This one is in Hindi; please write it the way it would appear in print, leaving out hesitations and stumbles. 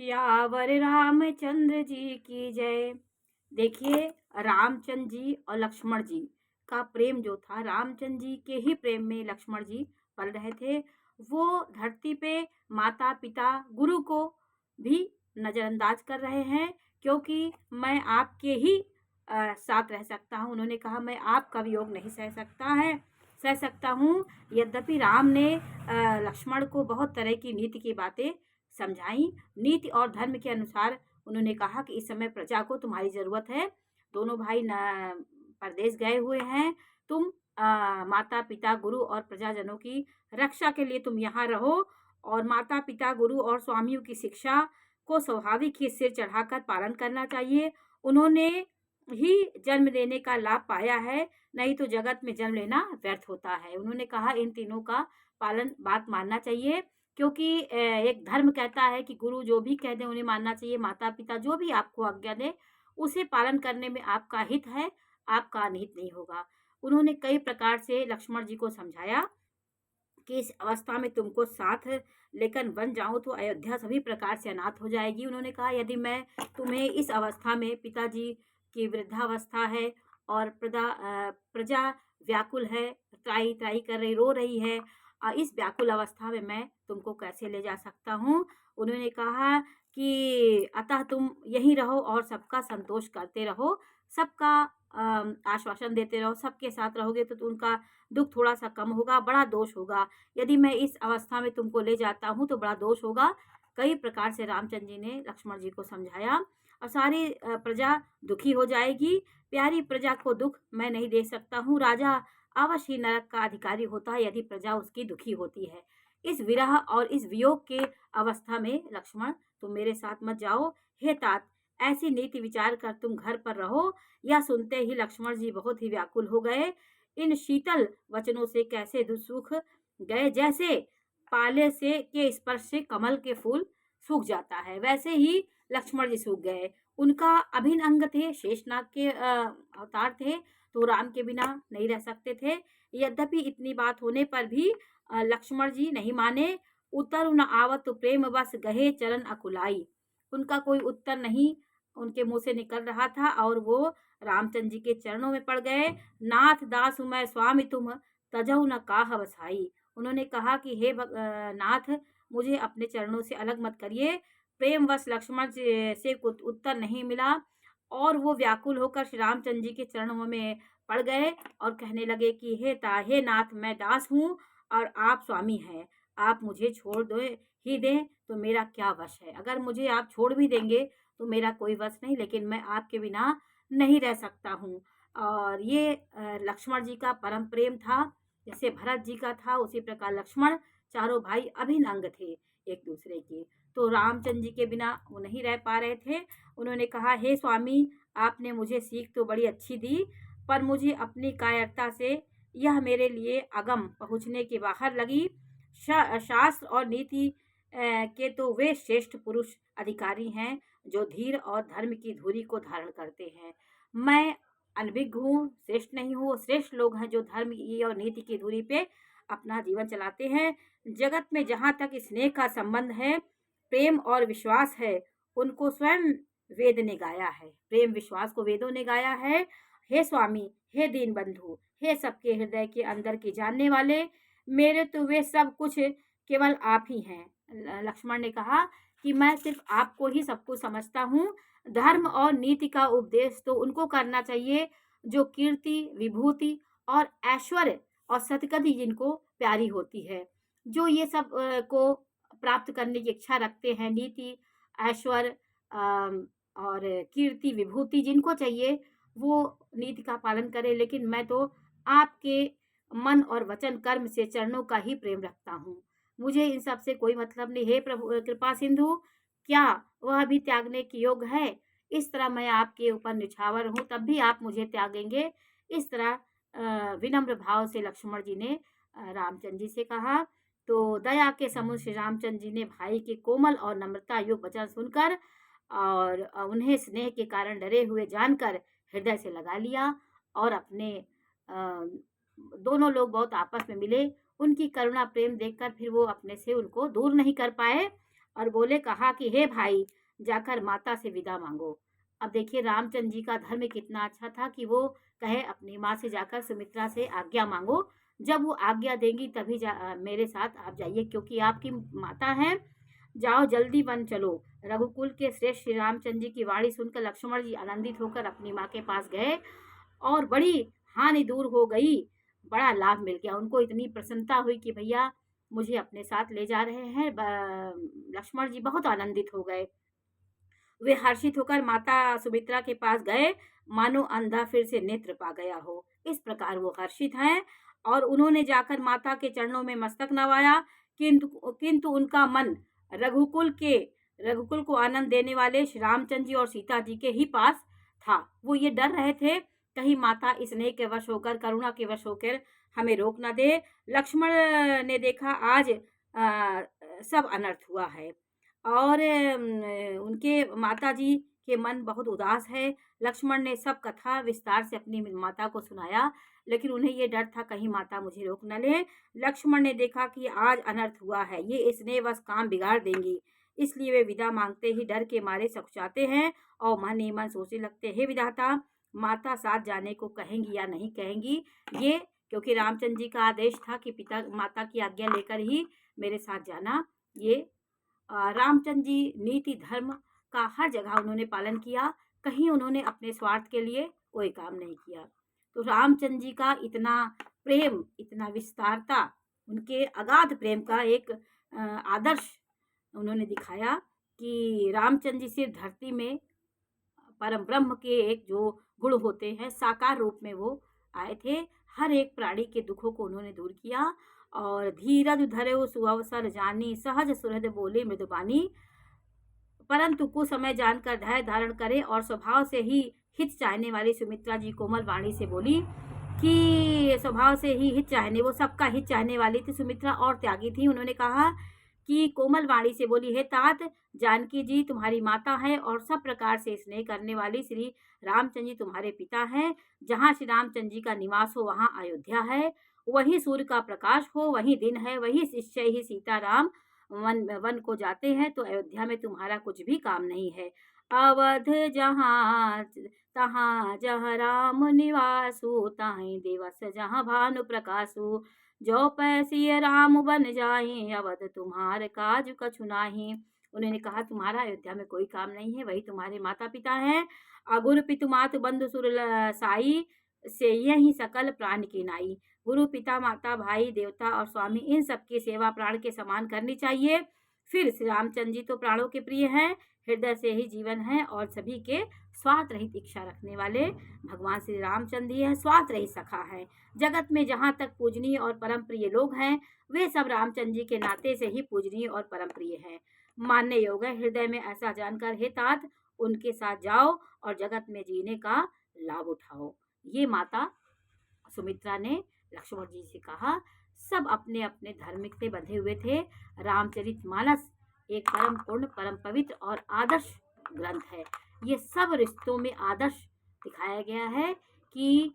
सियावर रामचंद्र जी की जय। देखिए, रामचंद्र जी और लक्ष्मण जी का प्रेम जो था, रामचंद्र जी के ही प्रेम में लक्ष्मण जी पल रहे थे। वो धरती पे माता पिता गुरु को भी नजरअंदाज कर रहे हैं, क्योंकि मैं आपके ही साथ रह सकता हूँ। उन्होंने कहा, मैं आपका वियोग नहीं सह सकता हूँ। यद्यपि राम ने लक्ष्मण को बहुत तरह की नीति की बातें समझाई। नीति और धर्म के अनुसार उन्होंने कहा कि इस समय प्रजा को तुम्हारी जरूरत है। दोनों भाई परदेश गए हुए हैं। तुम माता पिता गुरु और प्रजाजनों की रक्षा के लिए तुम यहाँ रहो, और माता पिता गुरु और स्वामियों की शिक्षा को स्वाभाविक ही सिर चढ़ाकर पालन करना चाहिए। उन्होंने ही जन्म देने का लाभ पाया है, नहीं तो जगत में जन्म लेना व्यर्थ होता है। उन्होंने कहा, इन तीनों का पालन बात मानना चाहिए, क्योंकि एक धर्म कहता है कि गुरु जो भी कह दें उन्हें मानना चाहिए। माता पिता जो भी आपको आज्ञा दें उसे पालन करने में आपका हित है, आपका अनिहित नहीं होगा। उन्होंने कई प्रकार से लक्ष्मण जी को समझाया कि इस अवस्था में तुमको साथ लेकर बन जाऊं तो अयोध्या सभी प्रकार से अनाथ हो जाएगी। उन्होंने कहा, यदि मैं तुम्हें इस अवस्था में, पिताजी की वृद्धावस्था है और प्रजा व्याकुल है, त्राही त्राही कर रही, रो रही है, इस व्याकुल अवस्था में मैं तुमको कैसे ले जा सकता हूँ। उन्होंने कहा कि अतः तुम यहीं रहो और सबका संतोष करते रहो, सबका आश्वासन देते रहो। सबके साथ रहोगे तो उनका दुख थोड़ा सा कम होगा, बड़ा दोष होगा। यदि मैं इस अवस्था में तुमको ले जाता हूँ तो बड़ा दोष होगा। कई प्रकार से रामचंद्र जी ने लक्ष्मण जी को समझाया, और सारी प्रजा दुखी हो जाएगी। प्यारी प्रजा को दुख मैं नहीं दे सकता हूँ। राजा अवश्य ही नरक का अधिकारी होता है यदि प्रजा उसकी दुखी होती है। इस विरह और इस वियोग के अवस्था में लक्ष्मण, तुम मेरे साथ मत जाओ। हे तात, ऐसी नीति विचार कर तुम घर पर रहो। यह सुनते ही लक्ष्मण जी बहुत ही व्याकुल हो गए। इन शीतल वचनों से कैसे सूख गए, जैसे पाले से के स्पर्श से कमल के फूल सूख जाता है, वैसे ही लक्ष्मण जी सूख गए। उनका अभिन्न अंग थे, शेषनाग के अवतार थे, तो राम के बिना नहीं रह सकते थे। यद्यपि इतनी बात होने पर भी लक्ष्मण जी नहीं माने। उत्तर न आवत प्रेम बस गहे चरण अकुलाई। उनका कोई उत्तर नहीं उनके मुंह से निकल रहा था, और वो रामचंद्र जी के चरणों में पड़ गए। नाथ दासु मैं स्वामी तुम तजहु न काह बसाई। उन्होंने कहा कि हे नाथ, मुझे अपने चरणों से अलग मत करिए। प्रेमवश लक्ष्मण से कुछ उत्तर नहीं मिला, और वो व्याकुल होकर श्री रामचंद्र जी के चरणों में पड़ गए और कहने लगे कि हे नाथ, मैं दास हूँ और आप स्वामी हैं। आप मुझे छोड़ दो ही दें तो मेरा क्या वश है। अगर मुझे आप छोड़ भी देंगे तो मेरा कोई वश नहीं, लेकिन मैं आपके बिना नहीं रह सकता हूँ। और ये लक्ष्मण जी का परम प्रेम था। जैसे भरत जी का था, उसी प्रकार लक्ष्मण, चारों भाई अभिन्न अंग थे एक दूसरे के। तो रामचंद्र जी के बिना वो नहीं रह पा रहे थे। उन्होंने कहा, हे स्वामी, आपने मुझे सीख तो बड़ी अच्छी दी, पर मुझे अपनी कायरता से यह मेरे लिए अगम पहुँचने के बाहर लगी। शास्त्र और नीति के तो वे श्रेष्ठ पुरुष अधिकारी हैं जो धीर और धर्म की धुरी को धारण करते हैं। मैं अनभिज्ञ हूँ, श्रेष्ठ नहीं हूँ। श्रेष्ठ लोग हैं जो धर्म की और नीति की धुरी पे अपना जीवन चलाते हैं। जगत में जहाँ तक स्नेह का संबंध है, प्रेम और विश्वास है, उनको स्वयं वेद ने गाया है। प्रेम विश्वास को वेदों ने गाया है। हे स्वामी, हे दीन बंधु, हे सबके हृदय के अंदर के जानने वाले, मेरे तो वे सब कुछ केवल आप ही हैं। लक्ष्मण ने कहा कि मैं सिर्फ आपको ही सब कुछ समझता हूँ। धर्म और नीति का उपदेश तो उनको करना चाहिए जो कीर्ति, विभूति और ऐश्वर्य और सतगति जिनको प्यारी होती है। जो ये सब को प्राप्त करने की इच्छा रखते हैं, नीति, ऐश्वर्य और कीर्ति, विभूति जिनको चाहिए, वो नीति का पालन करें। लेकिन मैं तो आपके मन और वचन कर्म से चरणों का ही प्रेम रखता हूँ। मुझे इन सब से कोई मतलब नहीं। हे प्रभु कृपा सिंधु, क्या वह भी त्यागने के योग्य है? इस तरह मैं आपके ऊपर निछावर हूँ, तब भी आप मुझे त्यागेंगे? इस तरह विनम्र भाव से लक्ष्मण जी ने रामचंद्र जी से कहा। तो दया के समुद्र श्री रामचंद्र जी ने भाई के कोमल और नम्रता युक्त वचन सुनकर और उन्हें स्नेह के कारण डरे हुए जानकर हृदय से लगा लिया, और अपने दोनों लोग बहुत आपस में मिले। उनकी करुणा प्रेम देखकर फिर वो अपने से उनको दूर नहीं कर पाए। और बोले कहा कि हे भाई, जाकर माता से विदा मांगो। अब देखिए रामचंद्र जी का धर्म कितना अच्छा था कि वो कहे अपनी माँ से जाकर सुमित्रा से आज्ञा मांगो, जब वो आज्ञा देंगी तभी मेरे साथ आप जाइए, क्योंकि आपकी माता हैं, जाओ जल्दी वन चलो। रघुकुल के श्रेष्ठ श्री रामचंद्र जी की वाणी सुनकर लक्ष्मण जी आनंदित होकर अपनी माँ के पास गए और बड़ी हानि दूर हो गई, बड़ा लाभ मिल गया। उनको इतनी प्रसन्नता हुई कि भैया मुझे अपने साथ ले जा रहे हैं। लक्ष्मण जी बहुत आनंदित हो गए। वे हर्षित होकर माता सुमित्रा के पास गए, मानो अंधा फिर से नेत्र पा गया हो। इस प्रकार वो हर्षित हैं और उन्होंने जाकर माता के चरणों में मस्तक नवाया, किंतु किंतु उनका मन रघुकुल को आनंद देने वाले श्री रामचंद्र जी और सीता जी के ही पास था। वो ये डर रहे थे कहीं माता स्नेह के वश होकर, करुणा के वश होकर हमें रोक न दे। लक्ष्मण ने देखा आज सब अनर्थ हुआ है और उनके माताजी के मन बहुत उदास है। लक्ष्मण ने सब कथा विस्तार से अपनी माता को सुनाया, लेकिन उन्हें ये डर था कहीं माता मुझे रोक न ले। लक्ष्मण ने देखा कि आज अनर्थ हुआ है, ये स्नेहवश काम बिगाड़ देंगी, इसलिए वे विदा मांगते ही डर के मारे सकुचाते हैं और मन ही मन सोचने लगते, हे विधाता, माता साथ जाने को कहेंगी या नहीं कहेंगी। ये क्योंकि रामचंद्र जी का आदेश था कि पिता माता की आज्ञा लेकर ही मेरे साथ जाना। ये रामचंद्र जी नीति धर्म का हर जगह उन्होंने पालन किया, कहीं उन्होंने अपने स्वार्थ के लिए कोई काम नहीं किया। तो रामचंद्र जी का इतना प्रेम, इतना विस्तारता, उनके अगाध प्रेम का एक आदर्श उन्होंने दिखाया कि रामचंद्र जी सिर्फ धरती में परम ब्रह्म के एक जो गुण होते हैं, साकार रूप में वो आए थे। हर एक प्राणी के दुखों को उन्होंने दूर किया और धीरज धरे सुअवसर जानी, सहज सुहृद बोले मृदुबानी, परंतु कुछ समय जानकर धैर्य धारण करे और स्वभाव से ही हित चाहने वाली सुमित्रा जी कोमल वाणी से बोली कि स्वभाव से ही हित चाहने, वो सबका हित चाहने वाली थी सुमित्रा और त्यागी थी। उन्होंने कहा कि कोमल वाणी से बोली, हे तात, जानकी जी तुम्हारी माता है और सब प्रकार से स्नेह करने वाली श्री रामचंद्र जी तुम्हारे पिता हैं। जहाँ श्री रामचंद्र जी का निवास हो वहाँ अयोध्या है, वही सूर्य का प्रकाश हो वही दिन है, वही निश्चय ही सीताराम वन को जाते हैं, तो अयोध्या में तुम्हारा कुछ भी काम नहीं है। अवध जहाँ तहाँ जहाँ राम निवासु, ताहि दिवस जहाँ भानु प्रकाशु, जो पैसी राम बन जाए, अवध तुम्हारे काज कछु नाही। उन्होंने कहा तुम्हारा अयोध्या में कोई काम नहीं है, वही तुम्हारे माता पिता हैं। गुरु पितु मातु बंधु सुर साई, से यही सकल प्राण की नाई। गुरु पिता माता भाई देवता और स्वामी इन सबकी सेवा प्राण के समान करनी चाहिए। फिर श्री रामचंद्र जी तो प्राणों के प्रिय हैं, हृदय से ही जीवन है और सभी के स्वार्थ रहित इच्छा रखने वाले भगवान श्री रामचंद्र ही है, स्वार्थ रहित सखा है। जगत में जहाँ तक पूजनीय और परम प्रिय लोग हैं, वे सब रामचंद्र जी के नाते से ही पूजनीय और परम प्रिय हैं, मानने योग्य है। हृदय में ऐसा जानकर हे तात, उनके साथ जाओ और जगत में जीने का लाभ उठाओ। ये माता सुमित्रा ने लक्ष्मण जी से कहा। सब अपने अपने धार्मिक से बंधे हुए थे। रामचरितमानस एक परम पूर्ण, परम पवित्र और आदर्श ग्रंथ है। ये सब रिश्तों में आदर्श दिखाया गया है कि